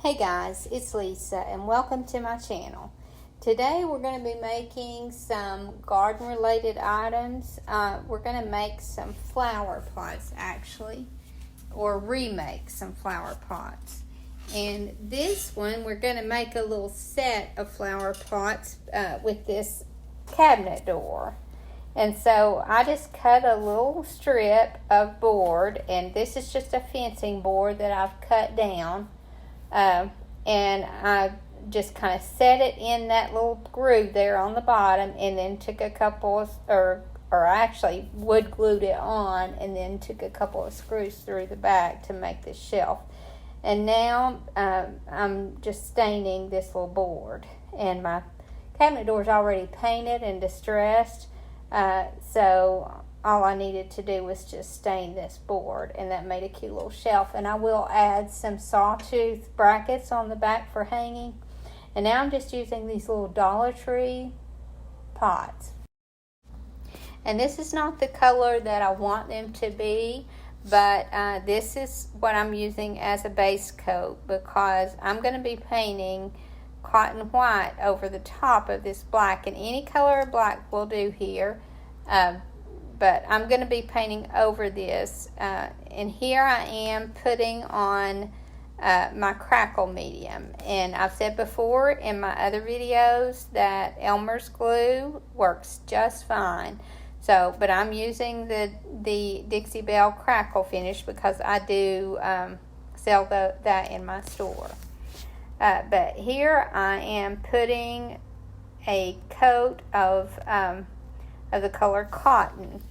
Hey guys, it's Lisa and welcome to my channel. Today we're going to be making some garden related items. We're going to make some flower pots actually, or remake some flower pots. And this one we're going to make a little set of flower pots with this cabinet door. And so I just cut a little strip of board, and this is just a fencing board that I've cut down. And I just kind of set it in that little groove there on the bottom, and then took a couple of, or I actually wood glued it on, and then took a couple of screws through the back to make this shelf. And now I'm just staining this little board, and my cabinet door is already painted and distressed, so all I needed to do was just stain this board, and that made a cute little shelf. And I will add some sawtooth brackets on the back for hanging. And now I'm just using these little Dollar Tree pots. And this is not the color that I want them to be, but this is what I'm using as a base coat, because I'm going to be painting cotton white over the top of this black, and any color of black will do here. But I'm going to be painting over this, and here I am putting on my crackle medium. And I've said before in my other videos that Elmer's glue works just fine. So, but I'm using the Dixie Belle crackle finish because I do sell that in my store. But here I am putting a coat of the color cotton,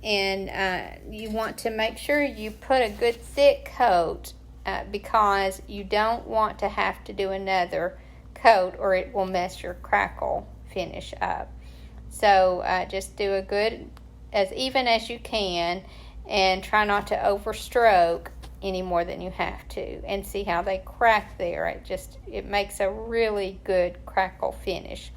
and you want to make sure you put a good thick coat because you don't want to have to do another coat or it will mess your crackle finish up. So just do a good, as even as you can, and try not to overstroke any more than you have to. And see how they crack there. It makes a really good crackle finish.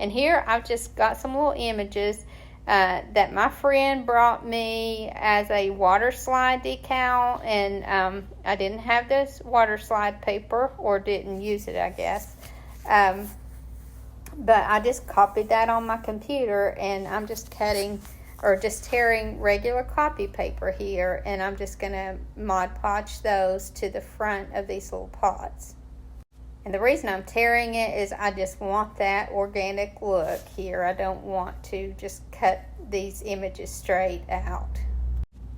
And here I've just got some little images that my friend brought me as a water slide decal, and I didn't have this water slide paper, or didn't use it, I guess. But I just copied that on my computer, and I'm just cutting or just tearing regular copy paper here, and I'm just going to Mod Podge those to the front of these little pots. And the reason I'm tearing it is I just want that organic look here. I don't want to just cut these images straight out.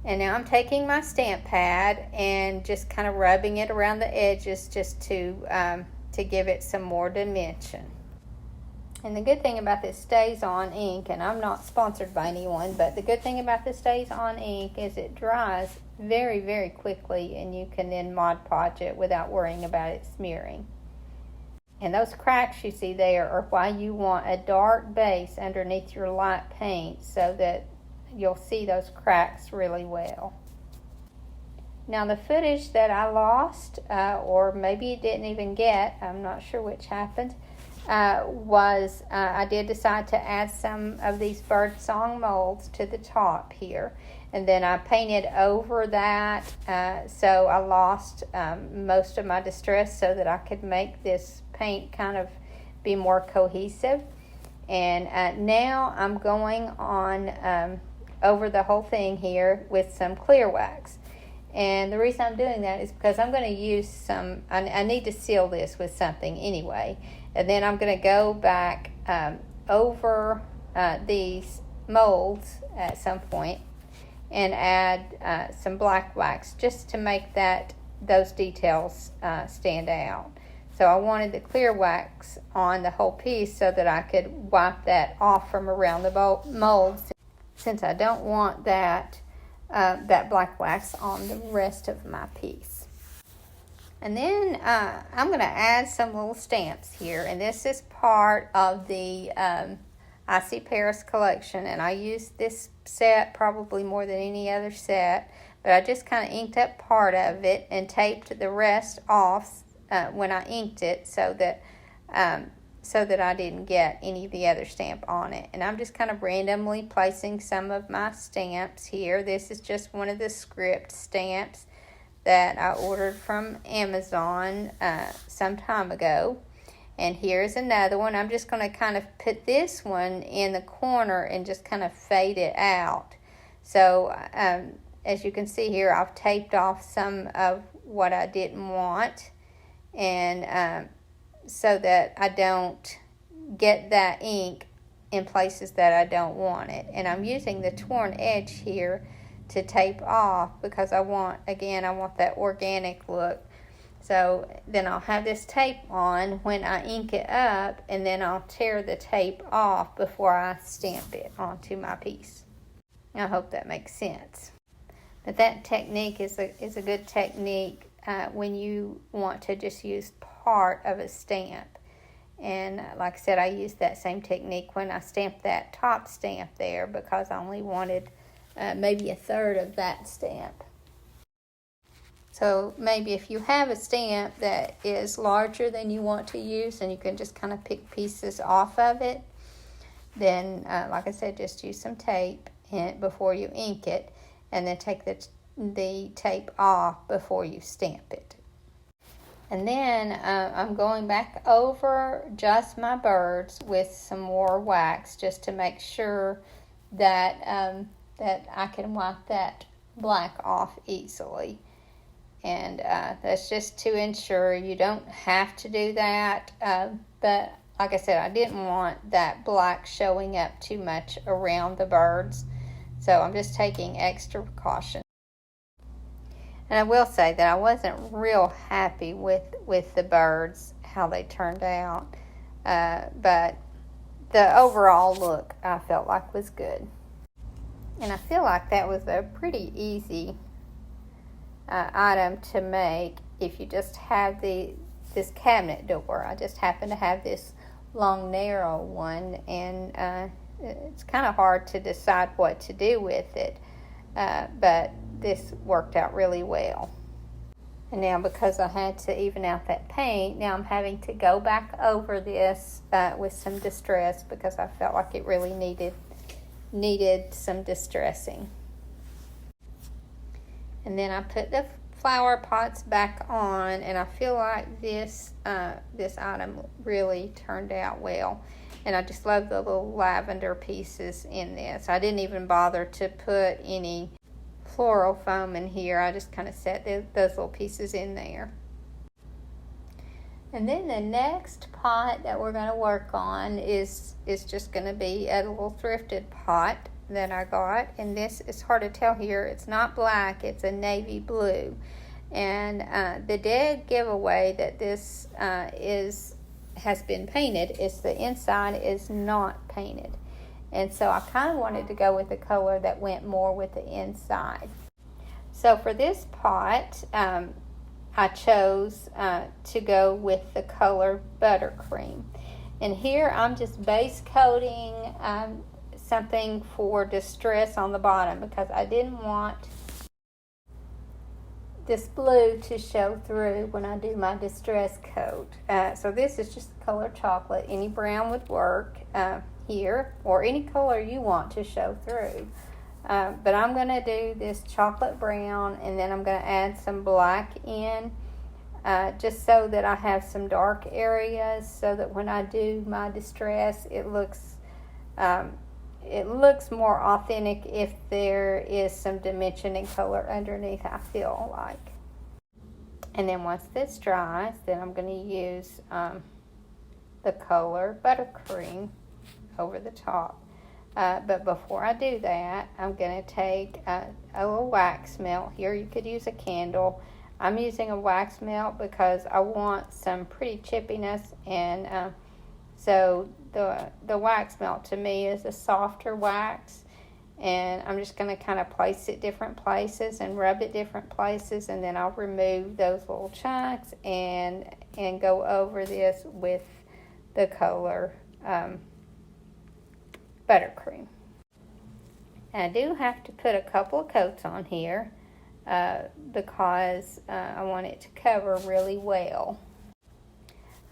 And now I'm taking my stamp pad and just kind of rubbing it around the edges just to give it some more dimension. And the good thing about this Stays On ink, and I'm not sponsored by anyone, but the good thing about this Stays On ink is it dries very, very quickly, and you can then Mod Podge it without worrying about it smearing. And those cracks you see there are why you want a dark base underneath your light paint, so that you'll see those cracks really well. Now the footage that I lost, or maybe didn't even get, I'm not sure which happened, was I did decide to add some of these birdsong molds to the top here. And then I painted over that, so I lost most of my distress so that I could make this paint kind of be more cohesive. And now I'm going on over the whole thing here with some clear wax. And the reason I'm doing that is because I'm going to use some, I need to seal this with something anyway. And then I'm going to go back over these molds at some point and add some black wax just to make those details stand out. So I wanted the clear wax on the whole piece so that I could wipe that off from around the molds, since I don't want that black wax on the rest of my piece. And then I'm going to add some little stamps here, and this is part of the Icy Paris collection, and I used this set probably more than any other set, but I just kind of inked up part of it and taped the rest off when I inked it, so that I didn't get any of the other stamp on it. And I'm just kind of randomly placing some of my stamps here. This is just one of the script stamps that I ordered from Amazon some time ago. And here's another one. I'm just going to kind of put this one in the corner and just kind of fade it out. So as you can see here, I've taped off some of what I didn't want, and so that I don't get that ink in places that I don't want it. And I'm using the torn edge here to tape off because I want that organic look. So then I'll have this tape on when I ink it up, and then I'll tear the tape off before I stamp it onto my piece. I hope that makes sense. But that technique is a good technique when you want to just use part of a stamp. And like I said, I used that same technique when I stamped that top stamp there because I only wanted maybe a third of that stamp. So maybe if you have a stamp that is larger than you want to use and you can just kind of pick pieces off of it, then like I said, just use some tape before you ink it, and then take the tape off before you stamp it. And then I'm going back over just my birds with some more wax just to make sure that that I can wipe that black off easily. And that's just to ensure. You don't have to do that, but like I said, I didn't want that black showing up too much around the birds, so I'm just taking extra precaution. And I will say that I wasn't real happy with the birds, how they turned out, but the overall look I felt like was good. And I feel like that was a pretty easy item to make if you just have this cabinet door. I just happen to have this long narrow one, and it's kind of hard to decide what to do with it, but this worked out really well. And now because I had to even out that paint, now I'm having to go back over this with some distress because I felt like it really needed some distressing. And then I put the flower pots back on, and I feel like this item really turned out well. And I just love the little lavender pieces in this. I didn't even bother to put any floral foam in here. I just kind of set those little pieces in there. And then the next pot that we're going to work on is just going to be a little thrifted pot that I got. And this is hard to tell here. It's not black, it's a navy blue. And the dead giveaway that this has been painted is the inside is not painted. And so I kind of wanted to go with a color that went more with the inside. So for this pot, I chose to go with the color Buttercream. And here I'm just base coating something for distress on the bottom because I didn't want this blue to show through when I do my distress coat. So this is just the color chocolate. Any brown would work here, or any color you want to show through. But I'm going to do this chocolate brown, and then I'm going to add some black in, just so that I have some dark areas, so that when I do my distress, it looks more authentic if there is some dimension and color underneath, I feel like. And then once this dries, then I'm going to use the color Buttercream over the top. But before I do that, I'm going to take a little wax melt here. You could use a candle. I'm using a wax melt because I want some pretty chippiness, and so the wax melt to me is a softer wax, and I'm just going to kind of place it different places and rub it different places, and then I'll remove those little chunks and go over this with the color Buttercream. And I do have to put a couple of coats on here because I want it to cover really well.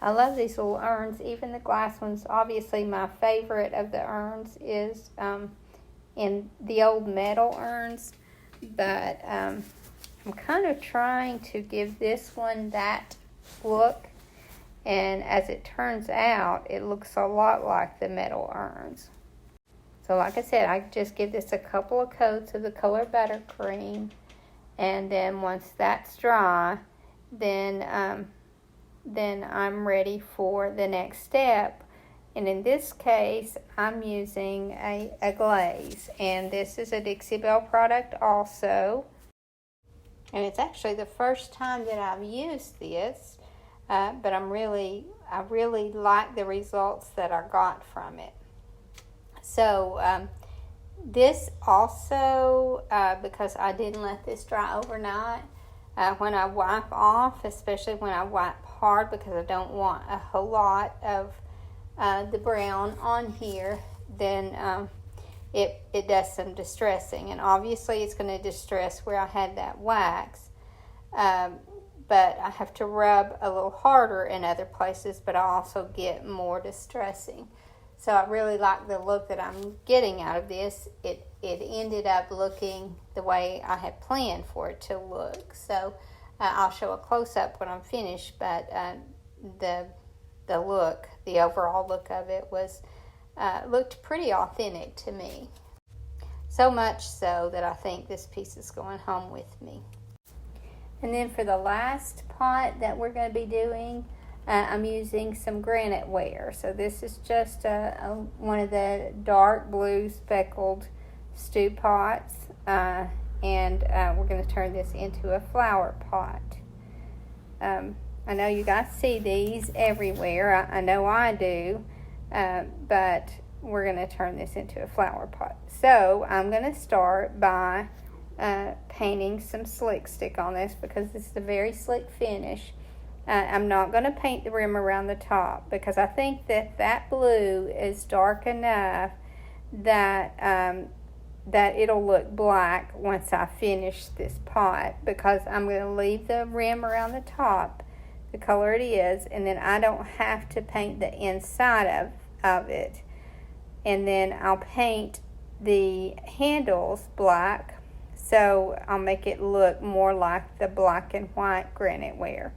I love these little urns, even the glass ones. Obviously my favorite of the urns is in the old metal urns, but I'm kind of trying to give this one that look, and as it turns out, it looks a lot like the metal urns. So like I said, I just give this a couple of coats of the color buttercream, and then once that's dry, then I'm ready for the next step. And in this case, I'm using a glaze, and this is a Dixie Belle product also. And it's actually the first time that I've used this, but I really like the results that I got from it. So this also, because I didn't let this dry overnight, when I wipe off, especially when I wipe hard, because I don't want a whole lot of the brown on here, then it does some distressing. And obviously it's going to distress where I had that wax, but I have to rub a little harder in other places, but I also get more distressing. So I really like the look that I'm getting out of this. It ended up looking the way I had planned for it to look. So I'll show a close-up when I'm finished, but the overall look of it looked pretty authentic to me. So much so that I think this piece is going home with me. And then for the last pot that we're going to be doing, I'm using some Graniteware. So this is just one of the dark blue speckled stew pots, and we're going to turn this into a flower pot. I know you guys see these everywhere. I know I do, but we're going to turn this into a flower pot. So I'm going to start by painting some slick stick on this, because this is a very slick finish. I'm not going to paint the rim around the top, because I think that blue is dark enough that it'll look black once I finish this pot, because I'm going to leave the rim around the top the color it is, and then I don't have to paint the inside of it. And then I'll paint the handles black, so I'll make it look more like the black and white Graniteware.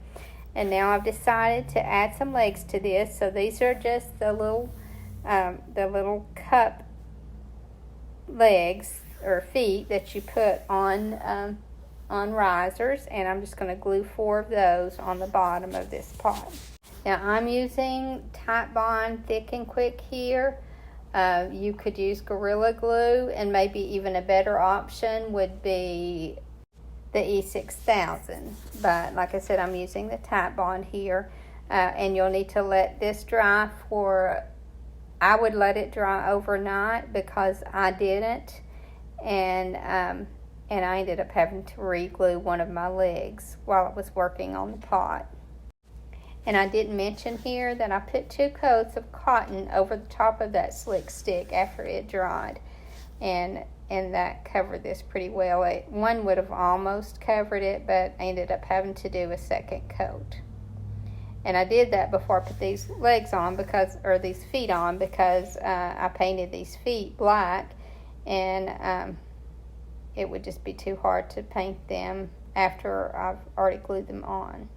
And now I've decided to add some legs to this. So these are just the little cup legs or feet that you put on risers, and I'm just going to glue 4 of those on the bottom of this pot. Now I'm using Titebond Thick and Quick here. You could use Gorilla Glue, and maybe even a better option would be the E6000, but like I said, I'm using the Titebond here, and you'll need to let this dry I would let it dry overnight, because I didn't, and I ended up having to re-glue one of my legs while I was working on the pot. And I didn't mention here that I put 2 coats of cotton over the top of that slick stick after it dried, and that covered this pretty well. One would have almost covered it, but I ended up having to do a second coat. And I did that before I put these legs on, these feet on, because I painted these feet black, and it would just be too hard to paint them after I've already glued them on.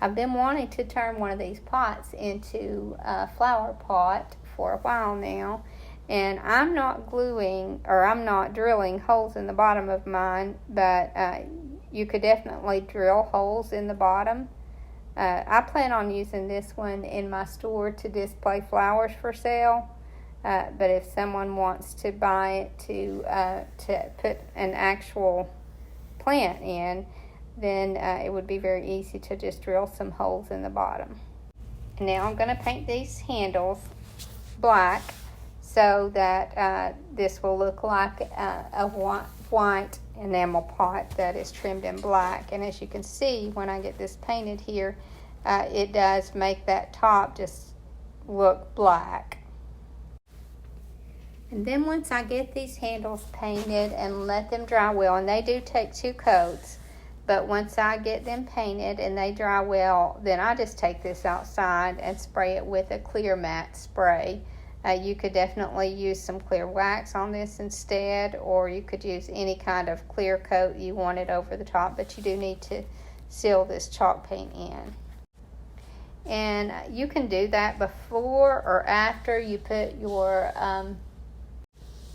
I've been wanting to turn one of these pots into a flower pot for a while now, and I'm not drilling holes in the bottom of mine, but you could definitely drill holes in the bottom. I plan on using this one in my store to display flowers for sale, but if someone wants to buy it to put an actual plant in, then it would be very easy to just drill some holes in the bottom. And now I'm going to paint these handles black, so that this will look like a white enamel pot that is trimmed in black. And as you can see, when I get this painted here, it does make that top just look black. And then once I get these handles painted and let them dry well, and they do take 2 coats, but once I get them painted and they dry well, then I just take this outside and spray it with a clear matte spray You could definitely use some clear wax on this instead, or you could use any kind of clear coat you wanted over the top, but you do need to seal this chalk paint in. And you can do that before or after you put your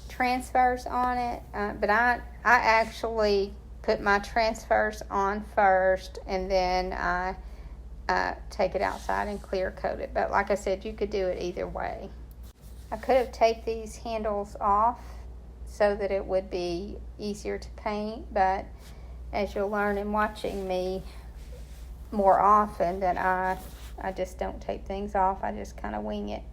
transfers on it, but I actually put my transfers on first, and then I take it outside and clear coat it. But like I said, you could do it either way. I could have taped these handles off so that it would be easier to paint, but as you'll learn in watching me more often, that I just don't tape things off. I just kind of wing it.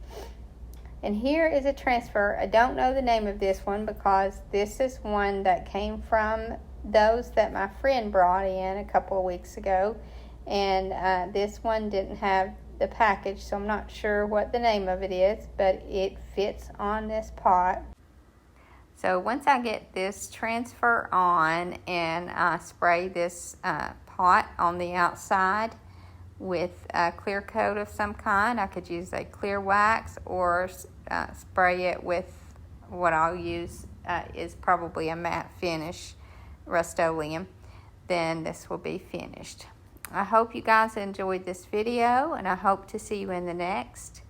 And here is a transfer. I don't know the name of this one because this is one that came from those that my friend brought in a couple of weeks ago. And this one didn't have the package, so I'm not sure what the name of it is, but it fits on this pot. So once I get this transfer on and I spray this pot on the outside with a clear coat of some kind, I could use a clear wax or spray it with what I'll use is probably a matte finish Rust-Oleum, then this will be finished. I hope you guys enjoyed this video, and I hope to see you in the next.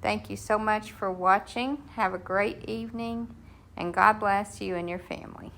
Thank you so much for watching. Have a great evening, and God bless you and your family.